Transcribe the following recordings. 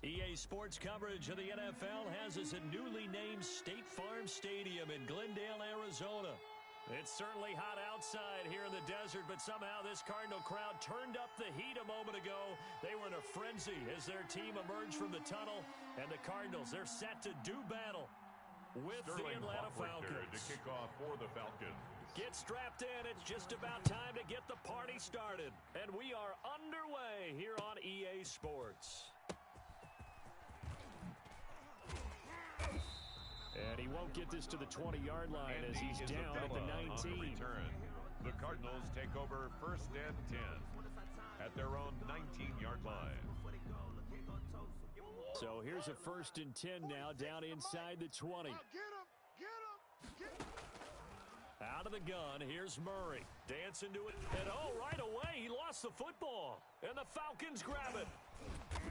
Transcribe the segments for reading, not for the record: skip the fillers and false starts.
EA Sports coverage of the NFL has us at newly named State Farm Stadium in Glendale, Arizona. It's certainly hot outside here in the desert, but somehow this Cardinal crowd turned up the heat a moment ago. They were in a frenzy as their team emerged from the tunnel, and the Cardinals, they're set to do battle with the Atlanta Falcons. To kick off for the Falcons. Get strapped in. It's just about time to get the party started. And we are underway here on EA Sports. And he won't get this to the 20-yard line as he's down at the 19. The Cardinals take over 1st and 10 at their own 19-yard line. So here's a 1st and 10 now down inside the 20. Get him. Out of the gun, here's Murray. Dancing to it. And right away, he lost the football. And the Falcons grab it.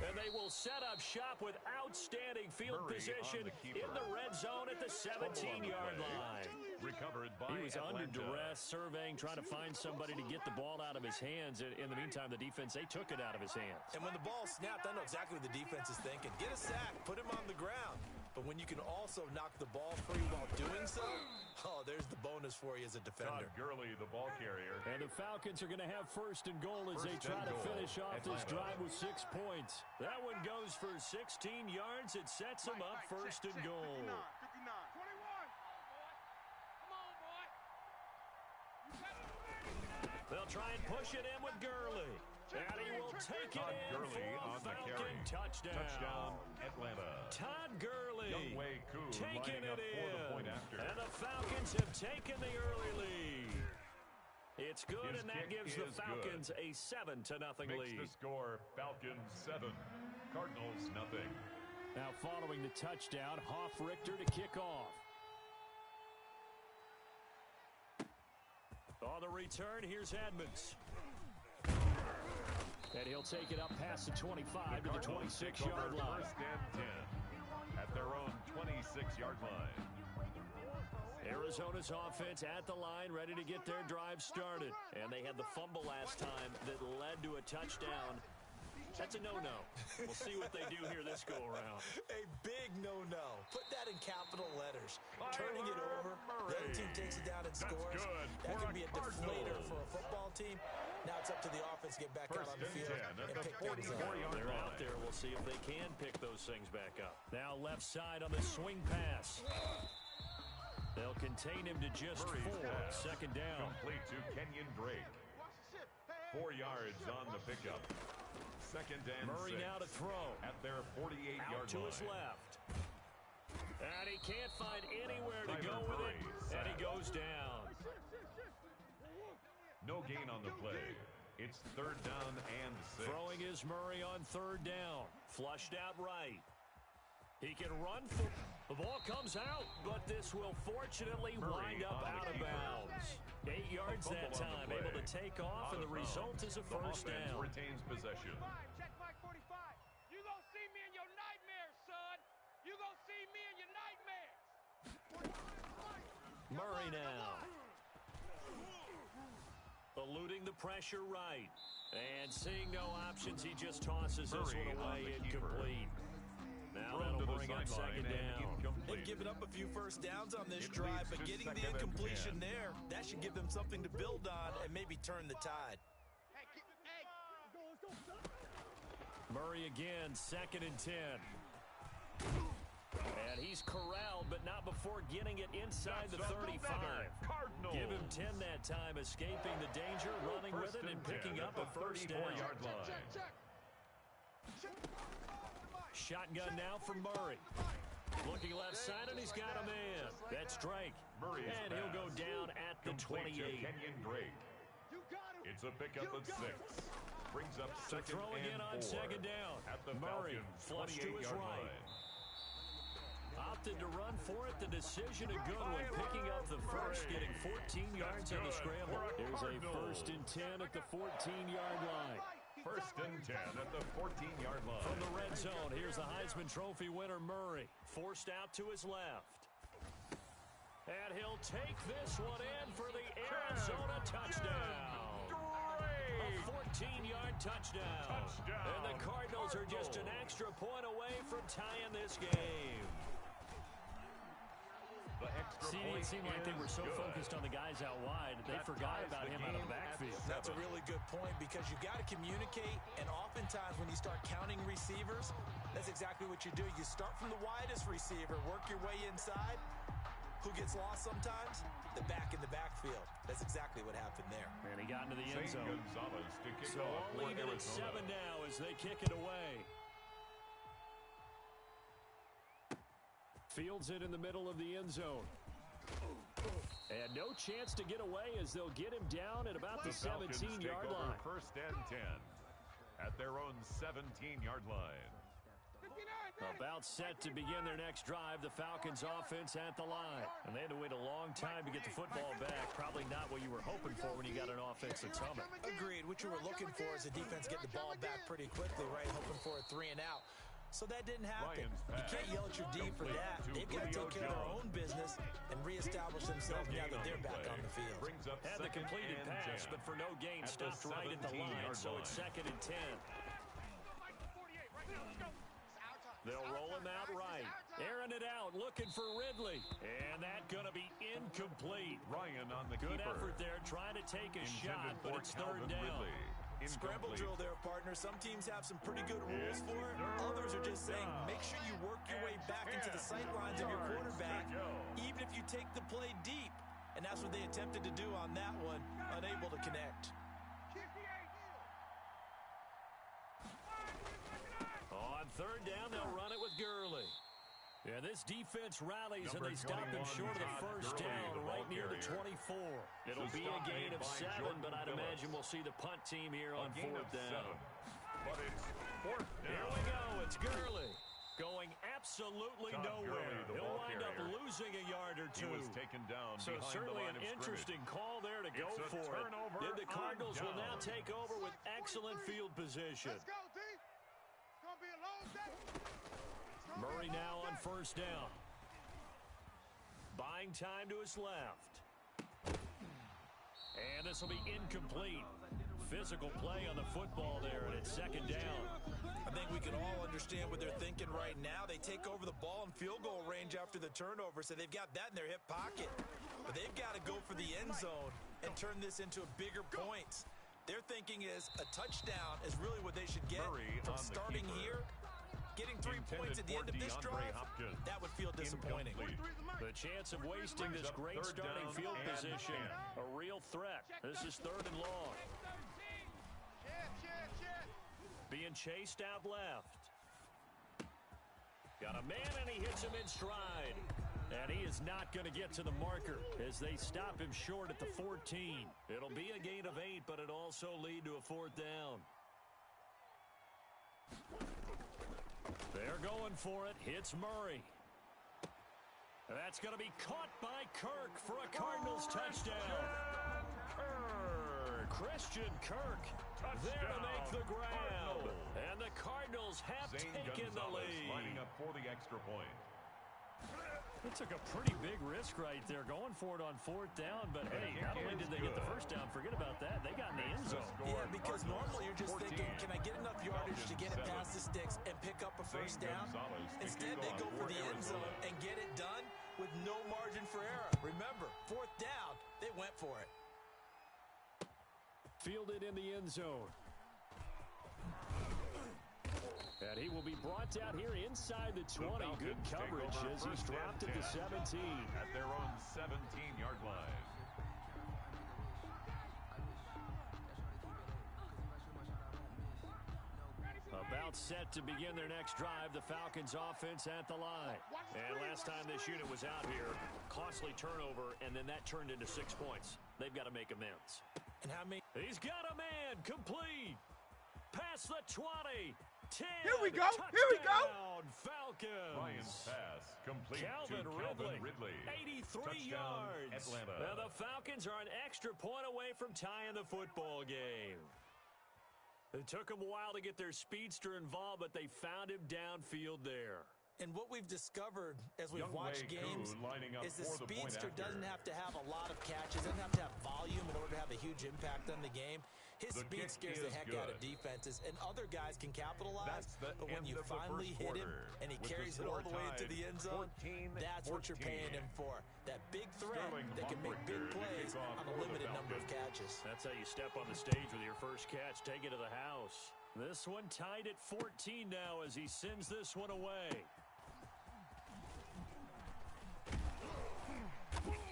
And they will set up shop with outstanding field position in the red zone at the 17-yard line. Recovered by He was Atlanta. under duress, surveying, trying to find somebody to get the ball out of his hands. In the meantime, the defense, they took it out of his hands. And when the ball snapped, I know exactly what the defense is thinking. Get a sack, put him on the ground. But when you can also knock the ball free while doing so, there's the bonus for you as a defender. Todd Gurley, the ball carrier. And the Falcons are going to have 1st and goal as they try to finish off this drive with 6 points. That one goes for 16 yards. It sets them up 1st and goal. 59. 21. They'll try and push it in with Gurley. And he will take it in Gurley for a on the Falcon carry. touchdown. Atlanta. Todd Gurley Younghoe Koo taking lining up it for the in. point after. And the Falcons have taken the early lead. It's good, His and that kick gives the is Falcons good. a 7-0 Makes lead. the score Falcons 7, Cardinals nothing. Now following the touchdown, Hoff-Richter to kick off. On the return, here's Edmonds. And he'll take it up past the 25 to the 26-yard line. 1st and 10 at their own 26-yard line. Arizona's offense at the line, ready to get their drive started. And they had the fumble last time that led to a touchdown. That's a no-no. We'll see what they do here this go-around. A big no-no. Put that in capital letters. Turning it over, the other team takes it down and scores. That can be a deflator for a football team. Now it's up to the offense to get back out on the field and pick things up. They're out there. We'll see if they can pick those things back up. Now left side on the swing pass. They'll contain him to just 4. 2nd down. Complete to Kenyon Drake. 4 yards on the pickup. 2nd and Murray 6 now to throw. at their 48-yard line. Out to his left. And he can't find anywhere to go with it. And he goes down. No gain on the play. It's 3rd down and 6. Throwing is Murray on 3rd down. Flushed out right. He can run for. The ball comes out, but this will fortunately wind up out of bounds. 8 yards that time, able to take off, and the result is a 1st down. Retains possession. Check Mike 45. You gonna see me in your nightmares, son. You gonna see me in your nightmares. Murray now. Eluding the pressure right. And seeing no options, he just tosses this one away incomplete. Now that'll bring up 2nd down. They've given up a few 1st downs on this drive, but getting the incompletion there, that should give them something to build on and maybe turn the tide. Murray again, 2nd and 10. And he's corralled, but not before getting it inside the 35. Give him 10 that time, escaping the danger, running with it, and picking up a 1st down. Shotgun now for Murray. Looking left side, and he's got a man. That's Drake. And he'll go down at the 28. Kenyon Drake. It's a pickup of 6. Brings up 2nd Throw and again on 4 2nd down. at the Murray Falcons' flush to his 28-yard right. line. Opted to run for it. The decision a good one. Picking up the first, getting 14 yards on the scramble. There's a 1st and 10 at the 14-yard line. 1st and 10 at the 14-yard line. From the red zone, here's the Heisman Trophy winner, Murray. Forced out to his left. And he'll take this one in for the Arizona touchdown. A 17-yard touchdown. And the Cardinals are just an extra point away from tying this game. It seemed like they were so focused on the guys out wide, they forgot about him out of the backfield. That's a really good point because you've got to communicate, and oftentimes when you start counting receivers, that's exactly what you do. You start from the widest receiver, work your way inside. Who gets lost sometimes? The back in the backfield. That's exactly what happened there. And he got into the end zone. So I'll leave it at 7 now as they kick it away. Fields it in the middle of the end zone. And no chance to get away as they'll get him down at about the 17-yard line. First and 10 at their own 17-yard line. About set to begin their next drive, the Falcons offense at the line. And they had to wait a long time to get the football back. Probably not what you were hoping for when you got an offense that's humming. Agreed. What you were looking for is the defense getting the ball back pretty quickly, right? Hoping for a 3 and out. So that didn't happen. You can't yell at your D for that. They've got to take care of their own business and reestablish themselves now that they're back on the field. Had the completed pass, but for no gain, stopped right at the line. So it's 2nd and 10. They'll roll him out right. Airing it out, looking for Ridley. And that's going to be incomplete. Ryan on the Good keeper. effort there, trying to take a shot, but it's 3rd down. Scramble drill there, partner. Some teams have some pretty good rules for it. Others are just saying, make sure you work your way back into the sight lines of your quarterback, even if you take the play deep. And that's what they attempted to do on that one, unable to connect. On 3rd down, they'll run it with Gurley. Yeah, this defense rallies, and they stop him short of the 1st down, right near the 24. It'll be a gain of 7, but I'd imagine we'll see the punt team here on 4th down. But it's 4th down. Here we go. It's Gurley going absolutely nowhere. He'll wind up losing a yard or 2. He was taken down. So certainly an interesting call there to go for it. Then the Cardinals will now take over with excellent field position. Let's go, D. It's going to be a long day. Murray now on 1st down. Buying time to his left. And this will be incomplete. Physical play on the football there, and it's 2nd down. I think we can all understand what they're thinking right now. They take over the ball in field goal range after the turnover, so they've got that in their hip pocket. But they've got to go for the end zone and turn this into bigger points. Their thinking is a touchdown is really what they should get from starting here. Getting 3 points at the end of this drive, that would feel disappointing. The chance of wasting this great starting field position, a real threat. This is 3rd and long. Being chased out left. Got a man, and he hits him in stride. And he is not going to get to the marker as they stop him short at the 14. It'll be a gain of 8, but it'll also lead to a 4th down. They're going for it. Hits Murray. That's going to be caught by Kirk for a Cardinals touchdown. Christian Kirk there to make the grab. And the Cardinals have taken the lead. Lining up for the extra point. They took a pretty big risk right there, going for it on 4th down. But, hey, not only did they get the 1st down, forget about that, they got in the end zone. Yeah, because normally you're just thinking, can I get enough yardage to get it past the sticks and pick up a 1st down? Instead, they go for the end zone and get it done with no margin for error. Remember, 4th down, they went for it. Fielded in the end zone. And he will be brought down here inside the 20. Good coverage as he's dropped at the 17. At their own 17-yard line. About set to begin their next drive, the Falcons offense at the line. And last time this unit was out here, costly turnover, and then that turned into 6 points. They've got to make amends. And how many? He's got a man, complete. Past the 20. 10. Here we go. Here we go. Falcons. Ryan's pass complete Calvin to Ridley. Calvin Ridley. 83 yards. Atlanta. Now the Falcons are an extra point away from tying the football game. It took them a while to get their speedster involved, but they found him downfield there. And what we've discovered as we've watched games is the speedster doesn't have to have a lot of catches, doesn't have to have volume in order to have a huge impact on the game. His speed scares the heck out of defenses, and other guys can capitalize, but when you finally hit him and he carries it all the way into the end zone, that's what you're paying him for. That big threat that can make big plays on a limited number of catches. That's how you step on the stage with your first catch. Take it to the house. This one tied at 14 now as he sends this one away.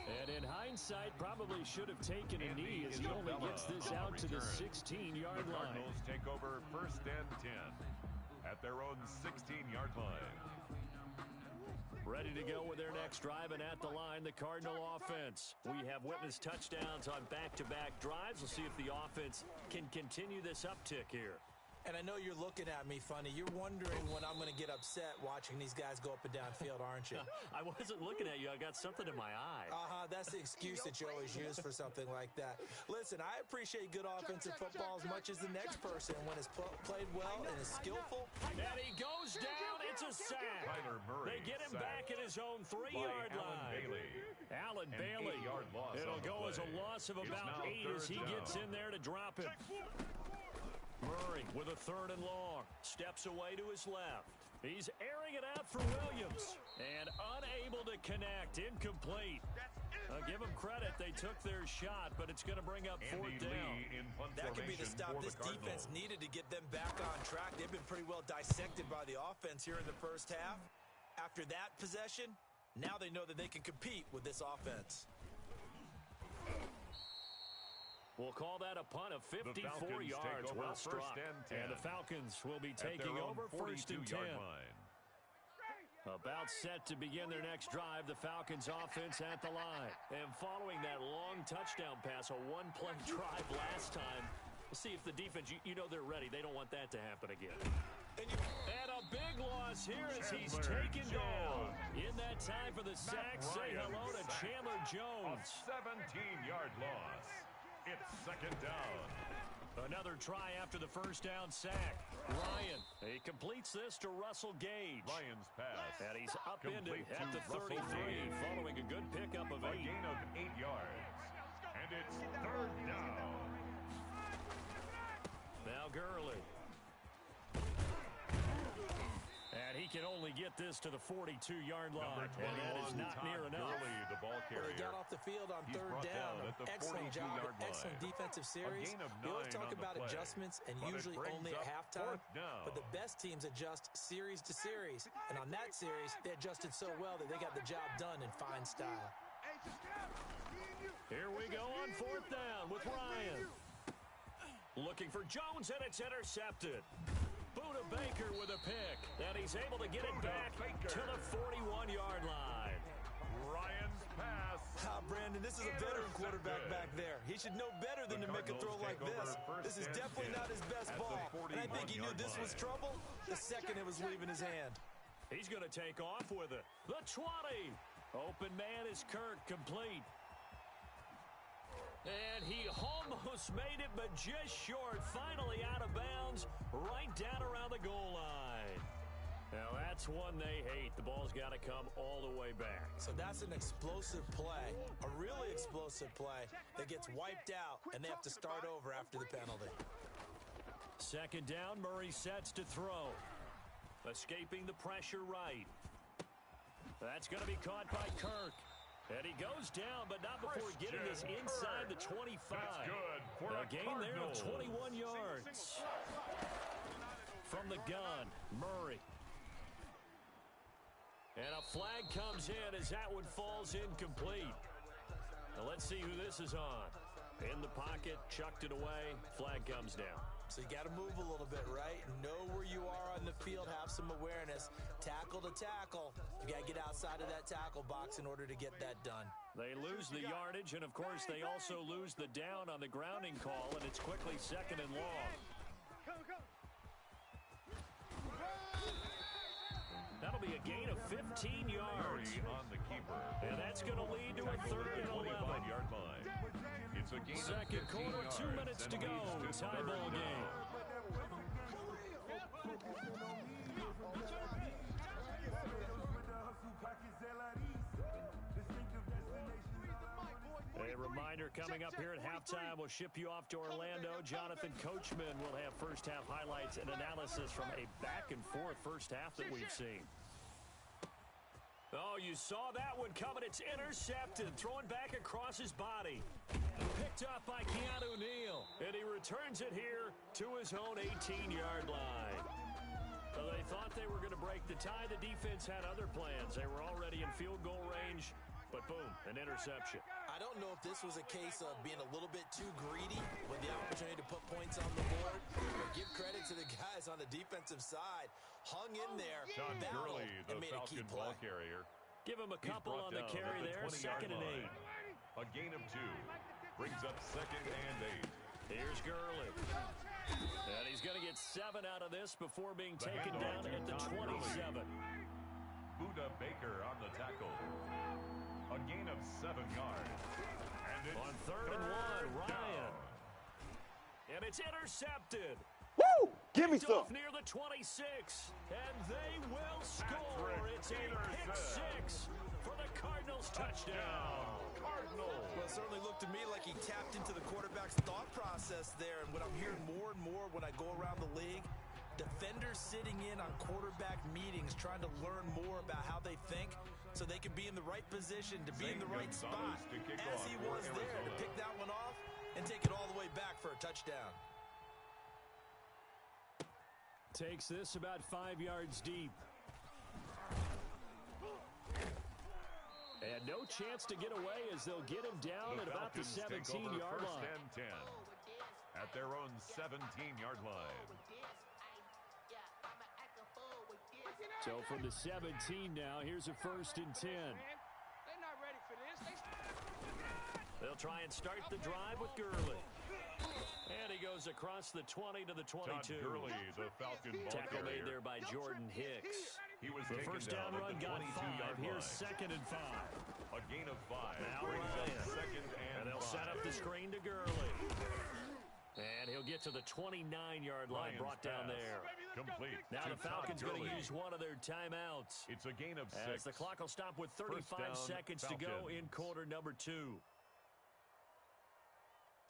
And in hindsight, probably should have taken a knee as he only gets this out to the 16-yard line. The Cardinals take over 1st and 10 at their own 16-yard line. Ready to go with their next drive, and at the line, the Cardinal offense. We have witnessed touchdowns on back-to-back drives. We'll see if the offense can continue this uptick here. And I know you're looking at me funny. You're wondering when I'm going to get upset watching these guys go up and down field, aren't you? I wasn't looking at you. I got something in my eye. That's the excuse that you always use for something like that. Listen, I appreciate good offensive football as much as the next person when it's played well and is skillful. And he goes down. It's a sack. They get him back at his own 3-yard line. Allen Bailey. It'll go as a loss of about 8 as he gets in there to drop him. Murray with a 3rd and long. Steps away to his left. He's airing it out for Williams. And unable to connect. Incomplete. Give them credit. They took their shot, but it's going to bring up 4th down. That could be the stop this defense needed to get them back on track. They've been pretty well dissected by the offense here in the first half. After that possession, now they know that they can compete with this offense. We'll call that a punt of 54 yards. Well struck. And the Falcons will be taking over 1st and 10. About set to begin their next drive, the Falcons offense at the line. And following that long touchdown pass, a one-play drive last time, we'll see if the defense, you know they're ready. They don't want that to happen again. And a big loss here as he's taken down. In that time for the sack, say hello to Chandler Jones. A 17-yard loss. It's 2nd down. Another try after the first down sack. Ryan, he completes this to Russell Gage. Ryan's pass. And he's upended at the 33, following a good pickup of 8. A gain of 8 yards. And it's 3rd down. Now Gurley. And he can only get this to the 42-yard line. And that is not near enough. Gurley, the ball carrier. Well, they got off the field on 3rd down. Excellent job, excellent defensive series. We always talk about adjustments and usually only at halftime. But the best teams adjust series to series. And on that series, they adjusted so well that they got the job done in fine style. Here we go on 4th down with Ryan. Looking for Jones, and it's intercepted. Buda Baker with a pick, and he's able to get it back to the 41-yard line. Ryan's pass. Brandon, this is a veteran quarterback back there. He should know better than to make a throw like this. This is definitely not his best ball, and I think he knew this was trouble the second it was leaving his hand. He's going to take off with it. The 20. Open man is Kirk, complete. And he almost made it, but just short. Finally out of bounds, right down around the goal line. Now, that's one they hate. The ball's got to come all the way back. So that's an explosive play, a really explosive play that gets wiped out, and they have to start over after the penalty. 2nd down, Murray sets to throw. Escaping the pressure right. That's going to be caught by Kirk. And he goes down, but not before getting this inside the 25. That's good for a gain there of 21 yards. From the gun, Murray. And a flag comes in as that one falls incomplete. Now let's see who this is on. In the pocket, chucked it away, flag comes down. So you got to move a little bit, right? Know where you are on the field, have some awareness. Tackle to tackle. You got to get outside of that tackle box in order to get that done. They lose the yardage, and of course they also lose the down on the grounding call, and it's quickly 2nd and long. That'll be a gain of 15 yards. On the keeper. And that's going to lead to a 3rd and 11. 25-yard line. It's a gain 2nd quarter, 2 minutes to go. Tie ball game. Later, coming up here at halftime, we'll ship you off to Orlando. Jonathan Coachman will have first-half highlights and analysis from a back-and-forth first half that we've seen. Oh, you saw that one coming. It's intercepted. Throwing back across his body. Picked up by Keanu Neal. And he returns it here to his own 18-yard line. So they thought they were going to break the tie. The defense had other plans. They were already in field goal range. But boom, an interception. I don't know if this was a case of being a little bit too greedy with the opportunity to put points on the board. But give credit to the guys on the defensive side. Hung in there, John battled, Gurley, the and made a key Falcon play. ball carrier. Give him a couple on the carry there. 2nd and 8. A gain of 2. Brings up 2nd and 8. Here's Gurley. And he's going to get 7 out of this before being taken down at the 27. Buda Baker on the tackle. A gain of 7 yards. And it's on 3rd and 1, Ryan. And it's intercepted. Woo! Give me some. Off near the 26. And they will score. It's a pick 6 for the Cardinals touchdown. Cardinals. Well, it certainly looked to me like he tapped into the quarterback's thought process there. And what I'm hearing more and more when I go around the league, defenders sitting in on quarterback meetings trying to learn more about how they think so they can be in the right position to be in the right spot as he was there to pick that one off and take it all the way back for a touchdown. Takes this about 5 yards deep. And no chance to get away as they'll get him down at about the 17-yard line. 1st and 10 at their own 17-yard line. So from the 17 now, here's a 1st and 10. They're not ready for this. They'll try and start the drive with Gurley. And he goes across the 20 to the 22. Todd Gurley, the Falcon ball Tackle made carrier. there by Jordan Hicks. He was The taken first down at run the got 22-yard 5. Here's line. 2nd and 5. A gain of 5. Now Brings up Ryan. 2nd and They'll 5. set up the screen to Gurley. And he'll get to the 29-yard line, Ryan's brought down pass. there. Complete. Now to the Falcons Todd going to Gurley. use one of their timeouts. It's a gain of 6. As the clock will stop with 35 down, seconds to go Falcons. in quarter number 2.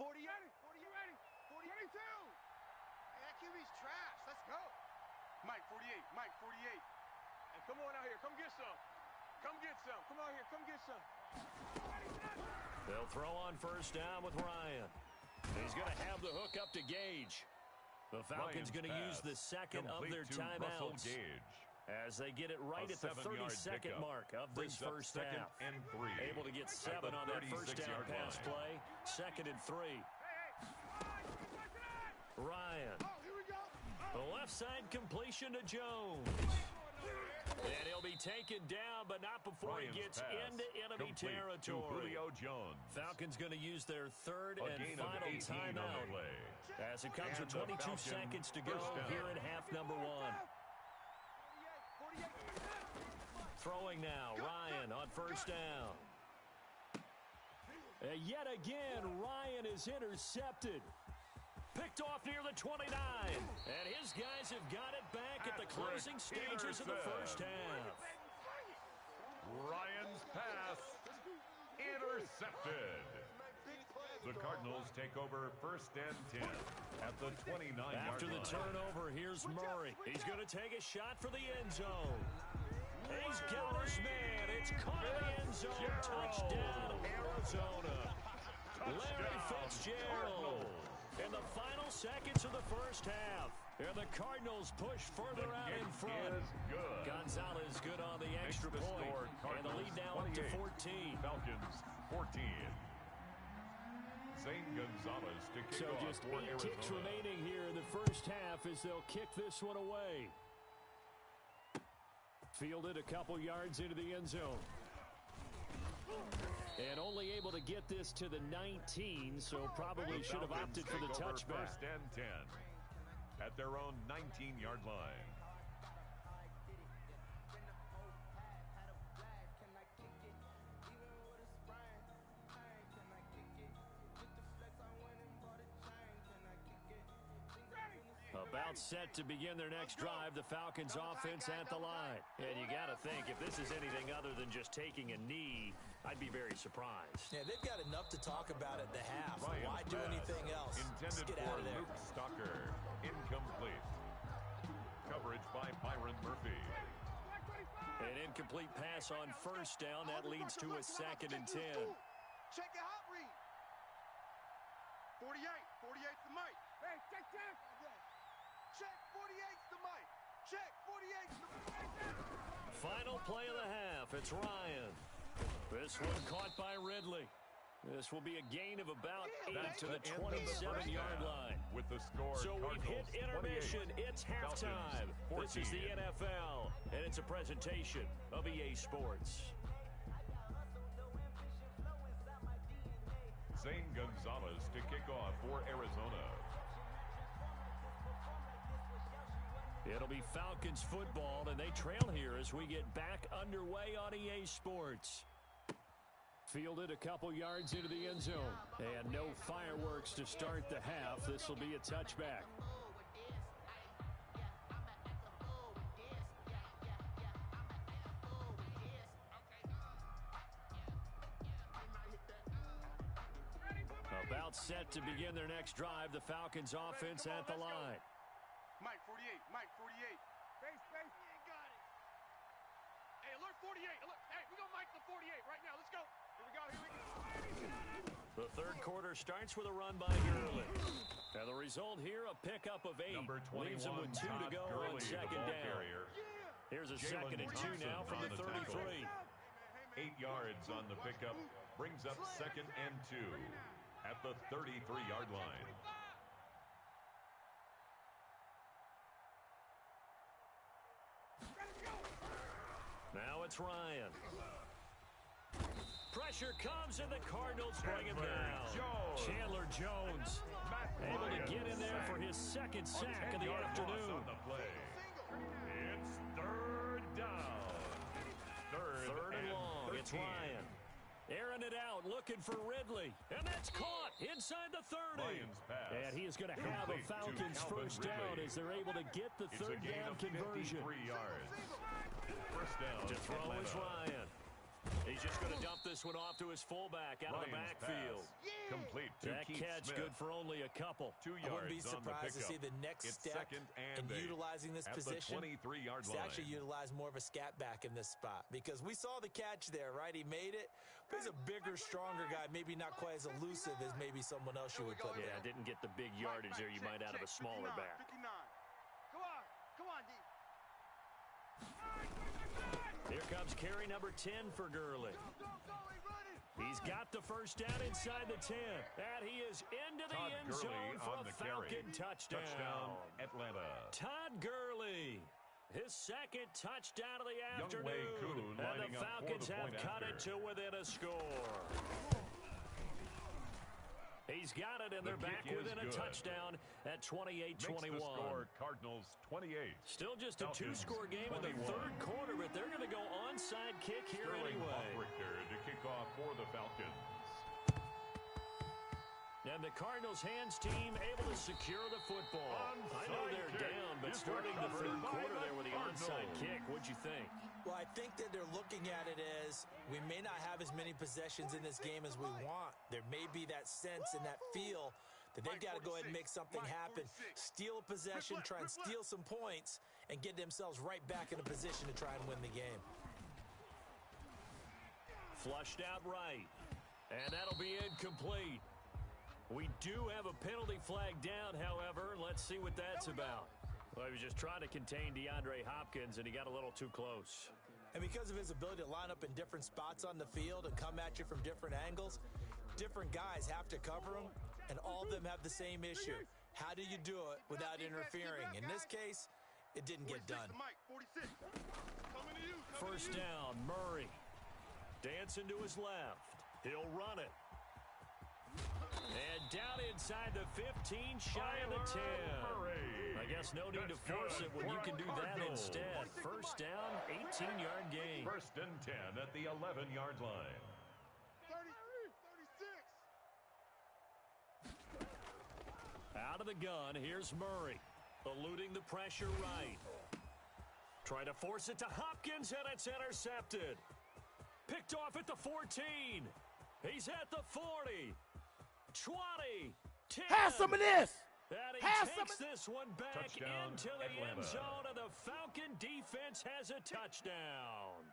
40 ready. 40 ready. 42. Hey, that QB's trash. Let's go. Mike, 48. Mike, 48. Hey, come on out here. Come get some. Come get some. Come out here. Come get some. They'll throw on first down with Ryan. He's going to have the hook up to Gage. The Falcons going to use the second of their timeouts as they get it right at the 32nd mark of this first half. And 3. Able to get 7 on that first down pass play. 2nd and 3. Ryan. The left side completion to Jones. And he'll be taken down, but not before he gets into enemy territory. Julio Jones. Falcons going to use their 3rd and final timeout as it comes with 22 seconds to go here in half number 1. Throwing now, Ryan on first down. Yet again, Ryan is intercepted. Picked off near the 29. And his guys have got it back at the closing stages of the first half. Ryan's pass intercepted. The Cardinals take over 1st and 10 at the 29-yard line. After the turnover, here's Murray. He's going to take a shot for the end zone. He's got his man. It's caught in the end zone. Touchdown, Arizona. Larry Fitzgerald. In the final seconds of the first half. And the Cardinals push further out in front. Gonzalez good on the extra point. And the lead now up to 14. Falcons 14. Zane Gonzalez to kick So off just for 8 Arizona. kicks remaining here in the first half as they'll kick this one away. Fielded a couple yards into the end zone. And only able to get this to the 19, so probably should have opted for the touchback. 1st and 10 at their own 19-yard line. About About set to begin their next drive, the Falcons offense at the line. And you got to think, if this is anything other than just taking a knee, I'd be very surprised. Yeah, they've got enough to talk about at the half. Why do pass, anything else? Let's intended get out for of there. Luke Stalker. Incomplete. Coverage by Byron Murphy. An incomplete pass on first down. That leads to a 2nd and 10. Check your hot read. 48. 48's the mic. Hey, check. Check 48's the mic. Check 48's the mic. Final play of the half. It's Ryan. This one caught by Ridley. This will be a gain of about 8 to the 27-yard line. With the score, so we've hit intermission. 28, it's halftime. This is the NFL, and it's a presentation of EA Sports. Zane Gonzalez to kick off for Arizona. It'll be Falcons football, and they trail here as we get back underway on EA Sports. Fielded a couple yards into the end zone. And no fireworks to start the half. This will be a touchback. About set to begin their next drive, the Falcons offense at the line. Mike 48, Mike 48. Base. Got it. Hey, alert 48. Alert. Hey, we're going to mic the 48 right now. Let's go. Here we go. The third quarter starts with a run by Gurley. And the result here, a pickup of 8. Number 21, leaves him with 2 to go Gurley, on second down. Carrier. Here's a Jalen 2nd and 2 now from the 33. 8 yards on the pickup. Brings up 2nd and 2 at the 33-yard line. Now it's Ryan. Pressure comes, and the Cardinals bring him down. Chandler Jones able to get in there for his 2nd sack of the afternoon. On the play. It's 3rd down. Third and long. 13. It's Ryan. Airing it out, looking for Ridley. And that's caught inside the 30. And he is going to have a Falcons first down as they're able to get the third down conversion. 53 yards. First down. To throw is Ryan. He's just going to dump this one off to his fullback out of the backfield. Complete to That Keith catch Smith. good for only a couple. 2 yards. I wouldn't be surprised to see the next step in utilizing this position. 23-yard line. To actually utilize more of a scat back in this spot, because we saw the catch there, right? He made it. But he's a bigger, stronger guy, maybe not quite as elusive as maybe someone else you would put there. Yeah, didn't get the big yardage there you might out of a smaller back. 59. Come on, D. Here comes carry number 10 for Gurley. He's got the first down inside the 10. And he is into the end zone for a Falcon touchdown. Atlanta. Todd Gurley. His 2nd touchdown of the afternoon. And the Falcons have cut it to within a score. He's got it, and they're back within a touchdown at 28-21. Cardinals 28. Still just a 2-score game in the third quarter, but they're going to go onside kick here anyway. To kick off for the Falcons. And the Cardinals hands team able to secure the football. I know they're down, but starting the third quarter there with the onside kick, what'd you think? Well, I think that they're looking at it as we may not have as many possessions in this game as we want. There may be that sense and that feel that they've got to go ahead and make something happen. Steal a possession, try and steal some points, and get themselves right back in a position to try and win the game. Flushed out right. And that'll be incomplete. We do have a penalty flag down, however. Let's see what that's about. Well, he was just trying to contain DeAndre Hopkins, and he got a little too close. And because of his ability to line up in different spots on the field and come at you from different angles, different guys have to cover him, and all of them have the same issue. How do you do it without interfering? In this case, it didn't get done. First down, Murray. Dancing to his left. He'll run it. And down inside the 15, shy of the 10. I guess no need to force it when you can do that instead. First down, 18-yard gain. First and 10 at the 11-yard line. 36. Out of the gun, here's Murray. Eluding the pressure right. Trying to force it to Hopkins, and it's intercepted. Picked off at the 14. He's at the 40. 20. 10. Have some of this. And he takes this one back Touchdown, into the Atlanta. end zone, and the Falcon defense has a touchdown.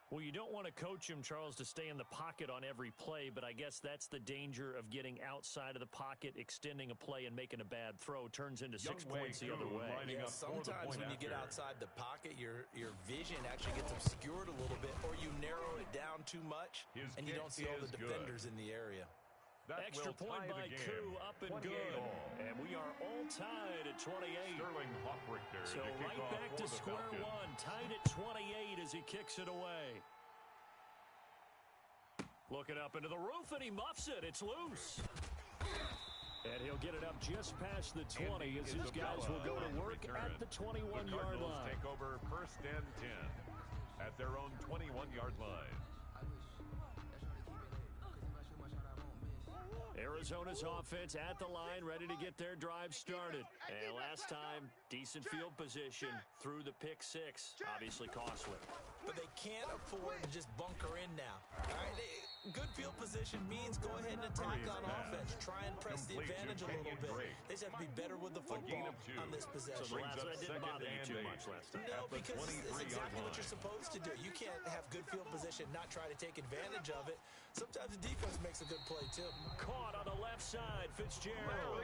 Well, you don't want to coach him, Charles, to stay in the pocket on every play, but I guess that's the danger of getting outside of the pocket, extending a play, and making a bad throw. Turns into 6 points the other way. Yeah, sometimes when you get outside the pocket, your vision actually gets obscured a little bit, or you narrow it down too much, and you don't see all the defenders in the area. That Extra point by Koo, up and good. And we are all tied at 28. Sterling Hoffrichter So to kick right off back for to the square Falcons. one, tied at 28 as he kicks it away. Looking up into the roof, and he muffs it. It's loose. And he'll get it up just past the 20 as his guys will go to work at the 21-yard line. Take over first and 10 at their own 21-yard line. Arizona's offense at the line, ready to get their drive started. And last time, decent field position through the pick six. Obviously costly. But they can't afford to just bunker in now. All right, good field position means go ahead and attack on offense. Try and press the advantage a little bit. They just have to be better with the football on this possession. So the last one didn't bother you too much last time. No, because it's exactly what you're supposed to do. You can't have good field position, not try to take advantage of it. Sometimes the defense makes a good play, too. Caught on the left side, Fitzgerald.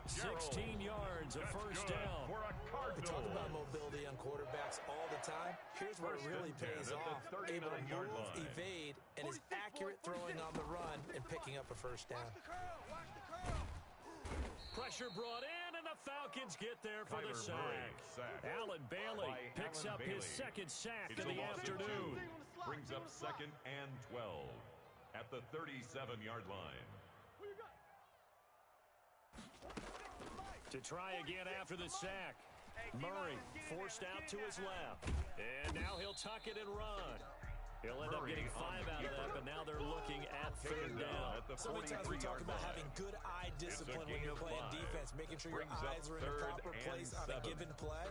16 yards, a first down. For a We talk about mobility on quarterbacks all the time. Here's where it really pays off. Able to move, evade, and is accurate throwing on the run and picking up a first down. Pressure brought in, and the Falcons get there for the sack. Alan Bailey picks up his second sack of the afternoon. Brings up second and 12 at the 37-yard line. To try again after the sack. Murray forced out to his left. And now he'll tuck it and run. He'll end up getting 5 out of that, but now they're looking at third down. So many times we talk about having good eye discipline when you're playing defense, making sure your eyes are in the proper place on a given play.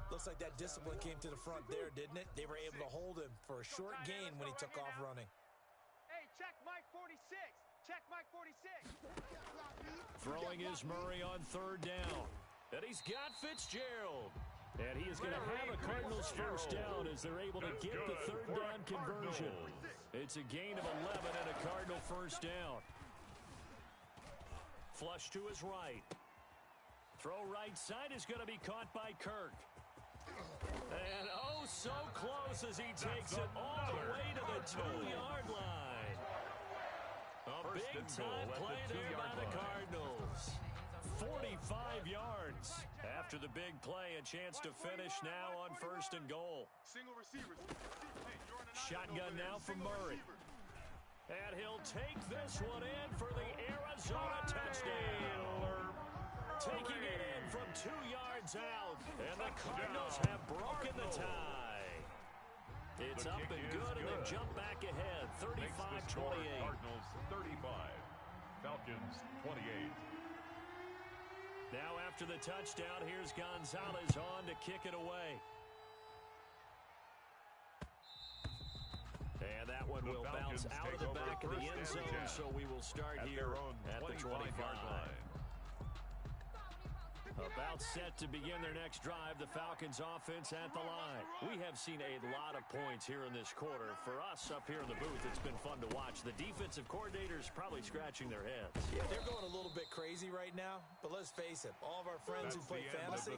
Looks like that discipline came to the front there, didn't it? They were able to hold him for a short gain when he took off running. Hey, check Mike 46. Check Mike 46. Throwing is Murray on third down. And he's got Fitzgerald. And he is going to have a Cardinals first down as they're able to get the third down conversion. It's a gain of 11 and a Cardinal first down. Flush to his right. Throw right side is going to be caught by Kirk. And oh, so close as he takes it all the way to the 2-yard line. A big-time play there by the Cardinals. 45 yards. After the big play, a chance to finish now on first and goal. Single receivers. Shotgun now from Murray. And he'll take this one in for the Arizona touchdown. Taking it in from 2 yards out. And the Cardinals have broken the tie. It's up and good, and they've jumped back ahead. 35-28. Cardinals 35. Falcons 28. Now after the touchdown, here's Gonzalez on to kick it away. And that one will bounce out of the back of the end zone, so we will start here at the 25-yard line. About set to begin their next drive, the Falcons offense at the line. We have seen a lot of points here in this quarter. For us up here in the booth, it's been fun to watch. The defensive coordinators probably scratching their heads. Yeah, they're going a little bit crazy right now, but let's face it, all of our friends who play fantasy,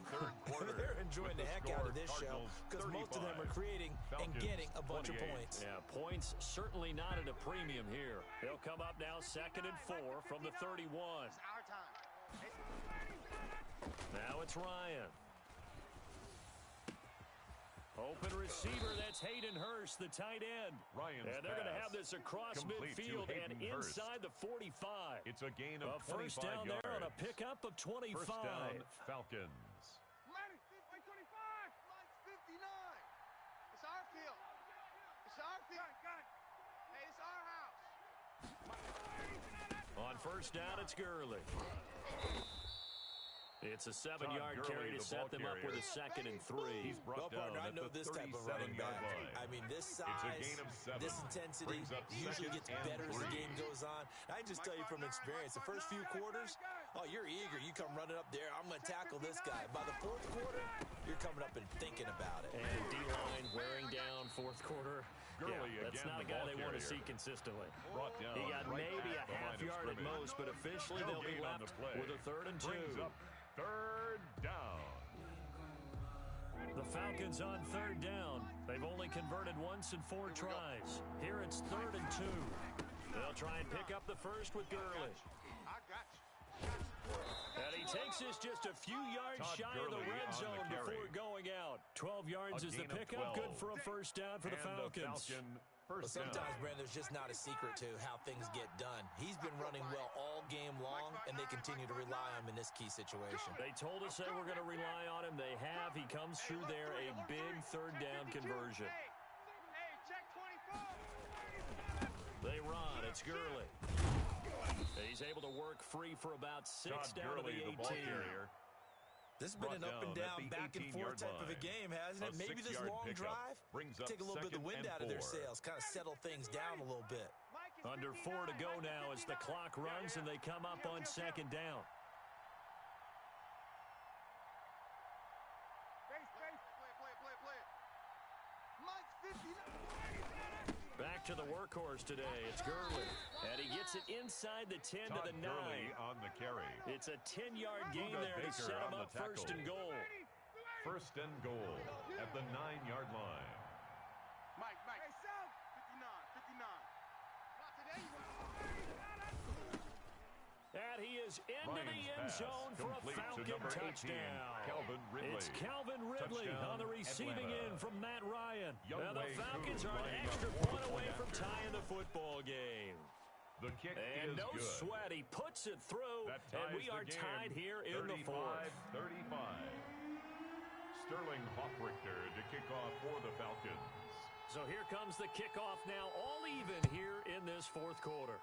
they're enjoying the heck out of this show because most of them are creating and getting a bunch of points. Yeah, points certainly not at a premium here. They'll come up now 2nd and 4 from the 31. It's our time. Now it's Ryan. Open receiver, that's Hayden Hurst, the tight end. And they're going to have this across midfield and inside the 45. It's a gain of 25 first down yards. there on a pickup of 25. First down, Falcons. Manny, 25. Mine's 59. It's our field. It's our field. Hey, it's our house. On first down, it's Gurley. It's a 7-yard carry to set them up with a 2nd and 3. He's brought down partner, I know this type of running back. line. I mean, this size, this intensity usually gets better as the game goes on. I can just tell you from experience, the first few quarters, oh, you're eager. You come running up there, I'm going to tackle this guy. By the fourth quarter, you're coming up and thinking about it. And D-line wearing down fourth quarter. That's not a guy they want to see consistently. He got maybe a half yard at most, but officially they'll be left with a 3rd and 2. Third down. The Falcons on 3rd down. They've only converted once in 4 tries. Here it's 3rd and 2. They'll try and pick up the first with Gurley. I got you. And he takes us just a few yards shy of the red zone before going out. 12 yards is the pickup. Good for a first down for the Falcons. Well, sometimes, Brandon, there's just not a secret to how things get done. He's been running well all game long, and they continue to rely on him in this key situation. They told us they were going to rely on him. They have. He comes through there, a big 3rd down conversion. They run. It's Gurley. He's able to work free for about 6 down to the 18. This has been an up and down, back and forth type of a game, hasn't it? Maybe this long drive take a little bit of the wind out of their sails, kind of settle things down a little bit. Under 4 to go now as the clock runs and they come up on 2nd down. Back to the workhorse today. It's Gurley. And he gets it inside the 10 to the 9. On the carry. It's a 10-yard gain there to set him up 1st and goal. 1st and goal at the 9-yard line. Mike. 59. Not today. And he is into the end zone for a Falcon touchdown. It's Calvin Ridley on the receiving end from Matt Ryan. Now the Falcons are an extra point away from tying the football game. The kick and is no good. sweat, he puts it through, and we are tied here in the 4th. 35. Sterling Hoffrichter to kick off for the Falcons. So here comes the kickoff now, all even here in this 4th quarter.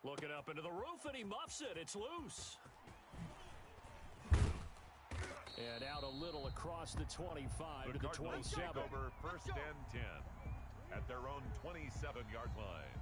Looking up into the roof, and he muffs it. It's loose. And out a little across the 25 to the 27. Over 1st and 10 at their own 27-yard line.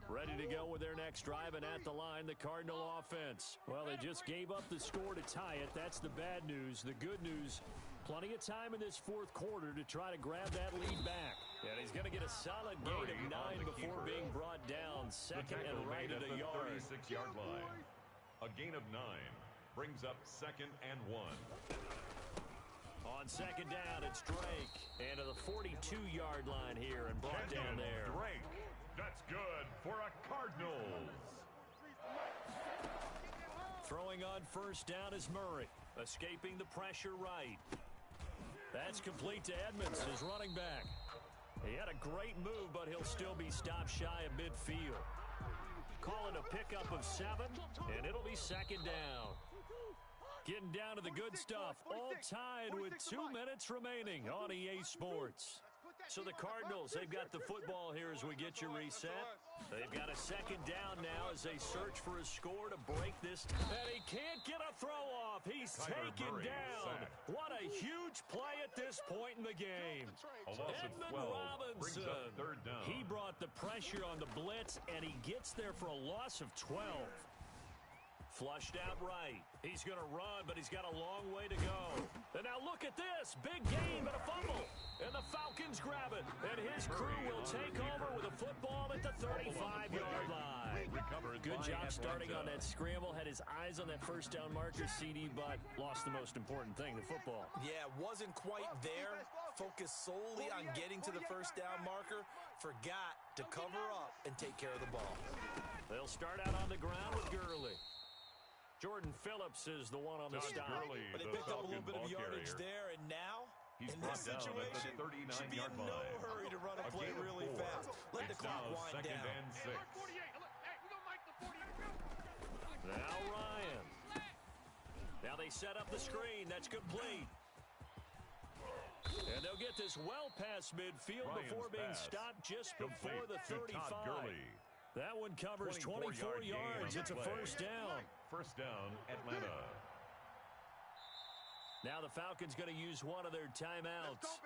Ready to go with their next drive, and at the line, the Cardinal offense. Well, they just gave up the score to tie it. That's the bad news. The good news, plenty of time in this 4th quarter to try to grab that lead back. And he's going to get a solid gain of 9 before being brought down. 2nd and right at the yard. 36-yard line. A gain of 9 brings up 2nd and 1. On 2nd down, it's Drake. And to the 42-yard line here and brought down there. Drake. That's good for a Cardinals. Throwing on 1st down is Murray. Escaping the pressure right. That's complete to Edmonds, his running back. He had a great move, but he'll still be stopped shy of midfield. Call it a pickup of 7, and it'll be 2nd down. Getting down to the good stuff, all tied with 2 minutes remaining on EA Sports. So the Cardinals, they've got the football here as we get you reset. They've got a 2nd down now as they search for a score to break this. And he can't get a throw off. He's taken down. What a huge play at this point in the game. Edmund Robinson. He brought the pressure on the blitz, and he gets there for a loss of 12. Flushed out right. He's going to run, but he's got a long way to go. And now look at this. Big gain, but a fumble. And the Falcons grab it. And his crew will take over with a football at the 35-yard line. Good job starting on that scramble. Had his eyes on that 1st down marker, CD, but lost the most important thing, the football. Yeah, wasn't quite there. Focused solely on getting to the 1st down marker. Forgot to cover up and take care of the ball. They'll start out on the ground with Gurley. Jordan Phillips is the one on the stop. But he picked up a little bit of yardage there, and now, in this situation, should be in no hurry to run a play really fast. Let the clock wind down. Now Ryan. Now they set up the screen. That's complete. And they'll get this well past midfield before being stopped just before the 35. That one covers 24 yards. It's a first down. First down, Atlanta. Now the Falcons going to use one of their timeouts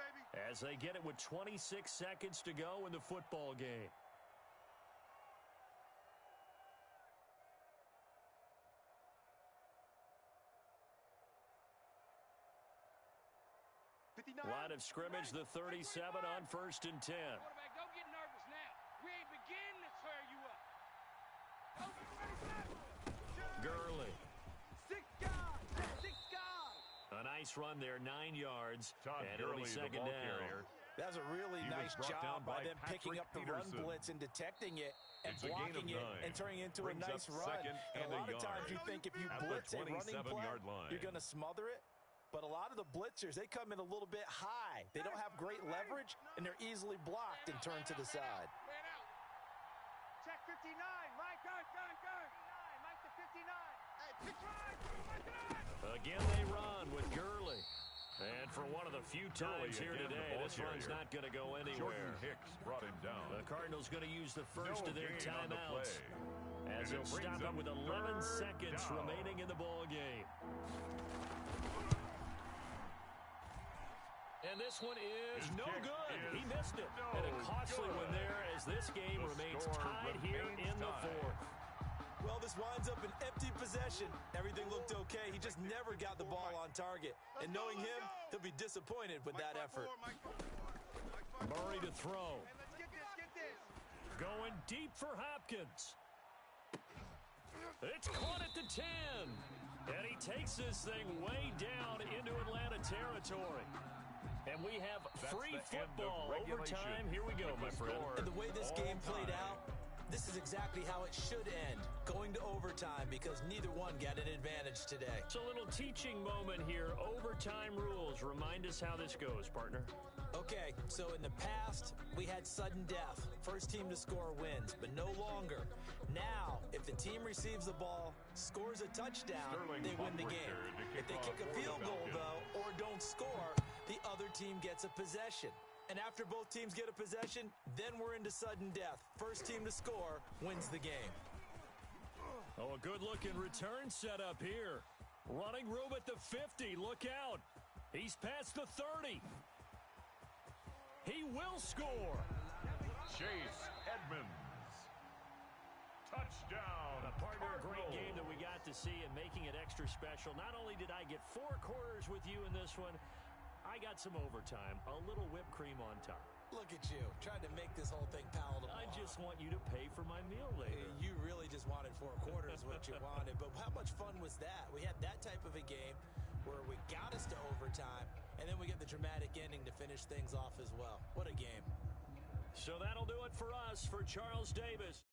as they get it with 26 seconds to go in the football game. Line of scrimmage, the 37 on 1st and 10. Quarterback, don't get nervous now. We ain't beginning to tear you up. Gurley. Six guys. A nice run there, 9 yards. Todd and it'll be Gurley, second the ball down. carrier. That was a really nice job by them picking up the run blitz and detecting it and blocking it and turning it into a nice run. And a lot of times you think if you blitz a running play, you're going to smother it. But a lot of the blitzers, they come in a little bit high. They don't have great leverage, and they're easily blocked and turned to the side. Man out. Check 59. Mike, gun. Mike to 59. Hey, pitch right. Again, they run with Gurley. And for one of the few times here today, this run's not going to go anywhere. Jordan Hicks brought him down. The Cardinals going to use the first of their timeouts as they'll stop it with 11 seconds remaining in the ball game. And this one is no good. He missed it. And a costly one there as this game remains tied here in the fourth. Well, this winds up an empty possession. Everything looked okay. He just never got the ball on target. And knowing him, he'll be disappointed with that effort. Murray to throw. Hey, let's get this. Going deep for Hopkins. It's caught at the 10. And he takes this thing way down into Atlanta territory. And we have free football overtime. Here we go, my friend. And the way this game played out, this is exactly how it should end, going to overtime because neither one got an advantage today. It's a little teaching moment here. Overtime rules. Remind us how this goes, partner. Okay, so in the past, we had sudden death. First team to score wins, but no longer. Now, if the team receives the ball, scores a touchdown, they win the game. If they kick a field goal, though, or don't score, the other team gets a possession. And after both teams get a possession, then we're into sudden death. First team to score wins the game. Oh, a good-looking return set up here. Running room at the 50. Look out. He's past the 30. He will score. Chase Edmonds. Touchdown. A partner, a great game that we got to see and making it extra special. Not only did I get 4 quarters with you in this one, I got some overtime, a little whipped cream on top. Look at you, trying to make this whole thing palatable. I just want you to pay for my meal later. You really just wanted 4 quarters, what you wanted. But how much fun was that? We had that type of a game where we got us to overtime, and then we get the dramatic ending to finish things off as well. What a game. So that'll do it for us. For Charles Davis.